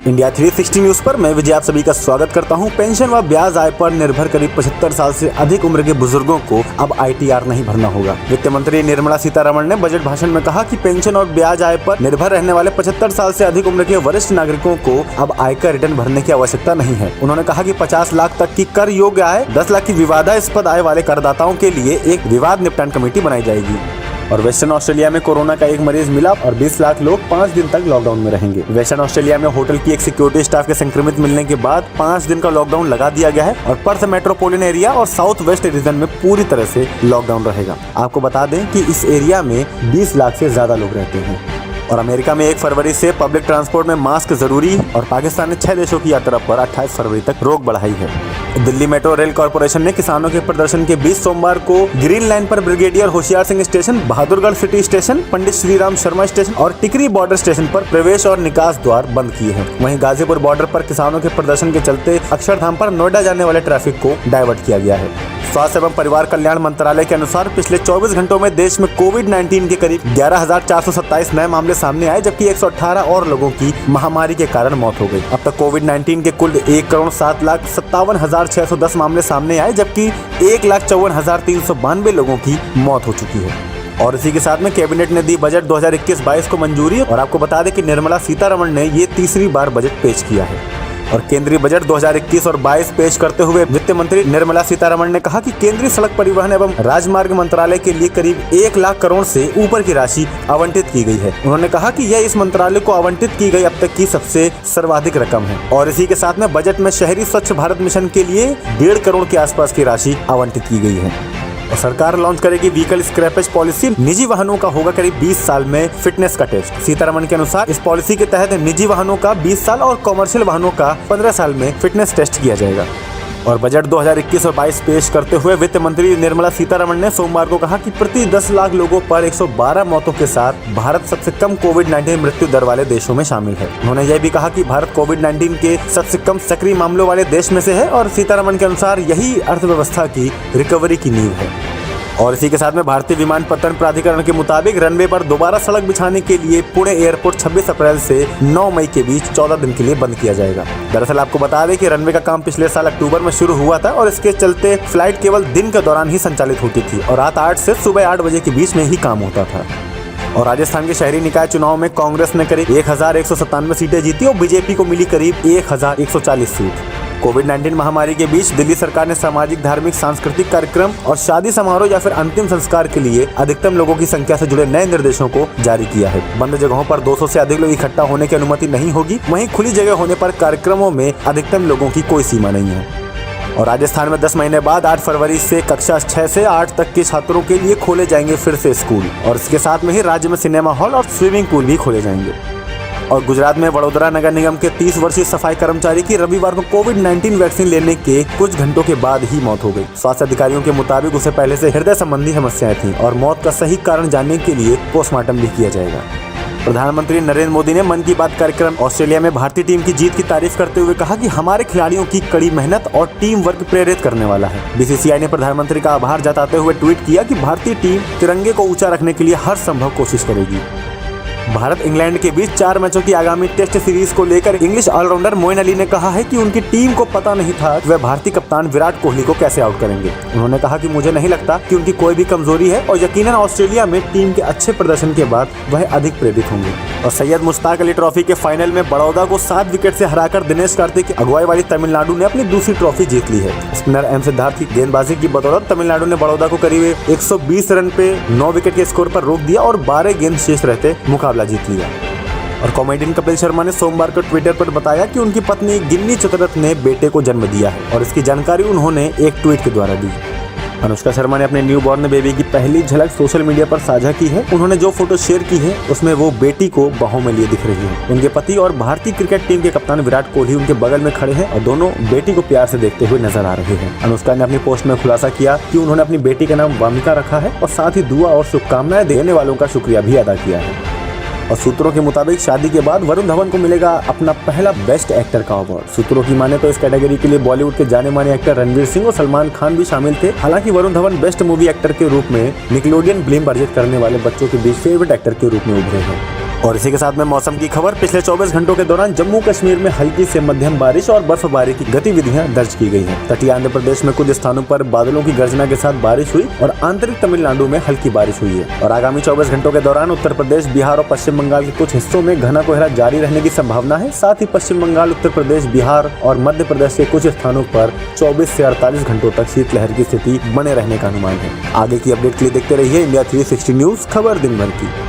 India 360 news पर मैं विजय आप सभी का स्वागत करता हूं। पेंशन व ब्याज आय पर निर्भर करीब 75 साल से अधिक उम्र के बुजुर्गों को अब ITR नहीं भरना होगा। वित्त मंत्री निर्मला सीतारमण ने बजट भाषण में कहा कि पेंशन और ब्याज आय पर निर्भर रहने वाले 75 साल से अधिक उम्र के वरिष्ठ नागरिकों को अब आयकर रिटर्न भरने की आवश्यकता नहीं है। उन्होंने कहा कि 50 लाख तक की कर योग्य आय, 10 लाख की विवादास्पद आय वाले करदाताओं के लिए एक विवाद निपटान कमेटी बनाई जाएगी। और वेस्टर्न ऑस्ट्रेलिया में कोरोना का एक मरीज मिला और 20 लाख लोग 5 दिन तक लॉकडाउन में रहेंगे। वेस्टर्न ऑस्ट्रेलिया में होटल की एक सिक्योरिटी स्टाफ के संक्रमित मिलने के बाद 5 दिन का लॉकडाउन लगा दिया गया है और पर्थ मेट्रोपोलिटन एरिया और साउथ वेस्ट रीजन में पूरी तरह से लॉकडाउन रहेगा। आपको बता दें कि इस एरिया में 20 लाख से ज्यादा लोग रहते हैं। और अमेरिका में 1 फरवरी से पब्लिक ट्रांसपोर्ट में मास्क जरूरी और पाकिस्तान ने 6 देशों की यात्रा पर 28 फरवरी तक रोक बढ़ाई है। दिल्ली मेट्रो रेल कॉर्पोरेशन ने किसानों के प्रदर्शन के बीच सोमवार को ग्रीन लाइन पर brigadier Hoshiyar Singh station, Bahadurgarh city station, Pandit Shriram Sharma station और टिकरी बॉर्डर स्टेशन पर प्रवेश और निकास द्वार बंद किए हैं। वहीं गाजीपुर बॉर्डर पर किसानों के प्रदर्शन के चलते अक्षरधाम पर नोएडा जाने वाले ट्रैफिक को डाइवर्ट किया गया है। स्वास्थ्य एवं परिवार कल्याण मंत्रालय के अनुसार पिछले 24 घंटों में देश में कोविड-19 के करीब 11,427 नए मामले सामने आए, जबकि 118 और लोगों की महामारी के कारण मौत हो गई। अब तक कोविड-19 के कुल 1,07,57,610 मामले सामने आए, जबकि 1,54,392 लोगों की मौत हो चुकी है। और इसी के साथ में कैबिनेट ने दी बजट 2021-22 को मंजूरी। और आपको बता दें कि निर्मला सीतारमण ने ये तीसरी बार बजट पेश किया है। और केंद्रीय बजट 2021 और 22 पेश करते हुए वित्त मंत्री निर्मला सीतारमण ने कहा कि केंद्रीय सड़क परिवहन एवं राजमार्ग मंत्रालय के लिए करीब 1 लाख करोड़ से ऊपर की राशि आवंटित की गई है। उन्होंने कहा कि यह इस मंत्रालय को आवंटित की गई अब तक की सबसे सर्वाधिक रकम है। और इसी के साथ में बजट में शहरी स्वच्छ भारत मिशन के लिए 1.5 करोड़ के आसपास की राशि आवंटित की गई है। और सरकार लॉन्च करेगी व्हीकल स्क्रैपेज पॉलिसी। निजी वाहनों का होगा करीब 20 साल में फिटनेस का टेस्ट। सीतारमण के अनुसार इस पॉलिसी के तहत निजी वाहनों का 20 साल और कॉमर्शियल वाहनों का 15 साल में फिटनेस टेस्ट किया जाएगा। और बजट 2021 और 22 पेश करते हुए वित्त मंत्री निर्मला सीतारमण ने सोमवार को कहा कि प्रति 10 लाख लोगों पर 112 मौतों के साथ भारत सबसे कम कोविड-19 मृत्यु दर वाले देशों में शामिल है। उन्होंने यह भी कहा कि भारत कोविड-19 के सबसे कम सक्रिय मामलों वाले देश में से है और सीतारमण के अनुसार यही अर्थव्यवस्था की रिकवरी की नींव है। और इसी के साथ में भारतीय विमानपत्तन प्राधिकरण के मुताबिक रनवे पर दोबारा सड़क बिछाने के लिए पुणे एयरपोर्ट 26 अप्रैल से 9 मई के बीच 14 दिन के लिए बंद किया जाएगा। दरअसल आपको बता दें कि रनवे का काम पिछले साल अक्टूबर में शुरू हुआ था और इसके चलते फ्लाइट केवल दिन के दौरान ही संचालित होती थी और रात 8 से सुबह 8 बजे के बीच में ही काम होता था। और राजस्थान के शहरी निकाय चुनाव में कांग्रेस ने करीब 1,197 सीटें जीती और बीजेपी को मिली करीब 1,140 सीट। कोविड-19 महामारी के बीच दिल्ली सरकार ने सामाजिक, धार्मिक, सांस्कृतिक कार्यक्रम और शादी समारोह या फिर अंतिम संस्कार के लिए अधिकतम लोगों की संख्या से जुड़े नए निर्देशों को जारी किया है। बंद जगहों पर 200 से अधिक लोग इकट्ठा होने की अनुमति नहीं होगी। वहीं खुली जगह होने पर कार्यक्रमों में अधिकतम लोगों की कोई सीमा नहीं है। और राजस्थान में 10 महीने बाद 8 फरवरी से कक्षा 6 से 8 तक के छात्रों के लिए खोले जाएंगे फिर से स्कूल। और इसके साथ में ही राज्य में सिनेमा हॉल और स्विमिंग पूल भी खोले जाएंगे। और गुजरात में वडोदरा नगर निगम के 30 वर्षीय सफाई कर्मचारी की रविवार को कोविड-19 वैक्सीन लेने के कुछ घंटों के बाद ही मौत हो गई। स्वास्थ्य अधिकारियों के मुताबिक उसे पहले से हृदय संबंधी समस्याएं थीं और मौत का सही कारण जानने के लिए पोस्टमार्टम भी किया जाएगा। प्रधानमंत्री नरेंद्र मोदी ने मन की बात कार्यक्रम ऑस्ट्रेलिया में भारतीय टीम की जीत की तारीफ करते हुए कहा कि हमारे खिलाड़ियों की कड़ी मेहनत और टीम वर्क प्रेरित करने वाला है। BCCI ने प्रधानमंत्री का आभार जताते हुए ट्वीट किया कि भारतीय टीम तिरंगे को ऊंचा रखने के लिए हर संभव कोशिश करेगी। भारत इंग्लैंड के बीच 4 मैचों की आगामी टेस्ट सीरीज को लेकर इंग्लिश ऑलराउंडर मोइन अली ने कहा है कि उनकी टीम को पता नहीं था कि वह भारतीय कप्तान विराट कोहली को कैसे आउट करेंगे। उन्होंने कहा कि मुझे नहीं लगता कि उनकी कोई भी कमजोरी है और यकीनन ऑस्ट्रेलिया में टीम के अच्छे प्रदर्शन के बाद वह अधिक प्रेरित होंगे। और सैयद मुश्ताक अली ट्रॉफी के फाइनल में बड़ौदा को 7 विकेट से हराकर दिनेश कार्तिक की अगुवाई वाली तमिलनाडु ने अपनी दूसरी ट्रॉफी जीत ली है। स्पिनर एम सिद्धार्थ की गेंदबाजी की बदौलत तमिलनाडु ने बड़ौदा को करीब 120 रन पे 9 विकेट के स्कोर पर रोक दिया और 12 गेंद शेष रहते मुकाबला जीत लिया। और कॉमेडियन कपिल शर्मा ने सोमवार को ट्विटर पर बताया कि उनकी पत्नी गिन्नी चतुरथ ने बेटे को जन्म दिया है और इसकी जानकारी उन्होंने एक ट्वीट के द्वारा दी। अनुष्का शर्मा ने अपने न्यू बॉर्न बेबी की पहली झलक सोशल मीडिया पर साझा की है। उन्होंने जो फोटो शेयर की है उसमें वो बेटी को बाहों में लिए दिख रही है। उनके पति और भारतीय क्रिकेट टीम के कप्तान विराट कोहली उनके बगल में खड़े हैं और दोनों बेटी को प्यार से देखते हुए नजर आ रहे हैं। अनुष्का ने अपनी पोस्ट में खुलासा किया कि उन्होंने अपनी बेटी का नाम वामिका रखा है और साथ ही दुआ और शुभकामनाएं देने वालों का शुक्रिया भी अदा किया है। और सूत्रों के मुताबिक शादी के बाद वरुण धवन को मिलेगा अपना पहला बेस्ट एक्टर का अवार्ड। सूत्रों की माने तो इस कैटेगरी के लिए बॉलीवुड के जाने माने एक्टर रणवीर सिंह और सलमान खान भी शामिल थे। हालांकि Varun Dhawan best movie actor के रूप में निकलोडियन फिल्म अर्जित करने वाले बच्चों के बीच फेवरेट एक्टर के रूप में उभरे हैं। और इसी के साथ में मौसम की खबर। पिछले 24 घंटों के दौरान जम्मू कश्मीर में हल्की से मध्यम बारिश और बर्फबारी की गतिविधियां दर्ज की गई हैं। तटीय आंध्र प्रदेश में कुछ स्थानों पर बादलों की गर्जना के साथ बारिश हुई और आंतरिक तमिलनाडु में हल्की बारिश हुई है। और आगामी 24 घंटों के दौरान उत्तर प्रदेश, बिहार और पश्चिम बंगाल के कुछ हिस्सों में घना कोहरा जारी रहने की संभावना है। साथ ही पश्चिम बंगाल, उत्तर प्रदेश, बिहार और मध्य प्रदेश के कुछ स्थानों पर 24 से 48 घंटों तक शीतलहर की स्थिति बने रहने का अनुमान है। आगे की अपडेट के लिए देखते रहिए इंडिया 360 न्यूज, खबर दिन भर की।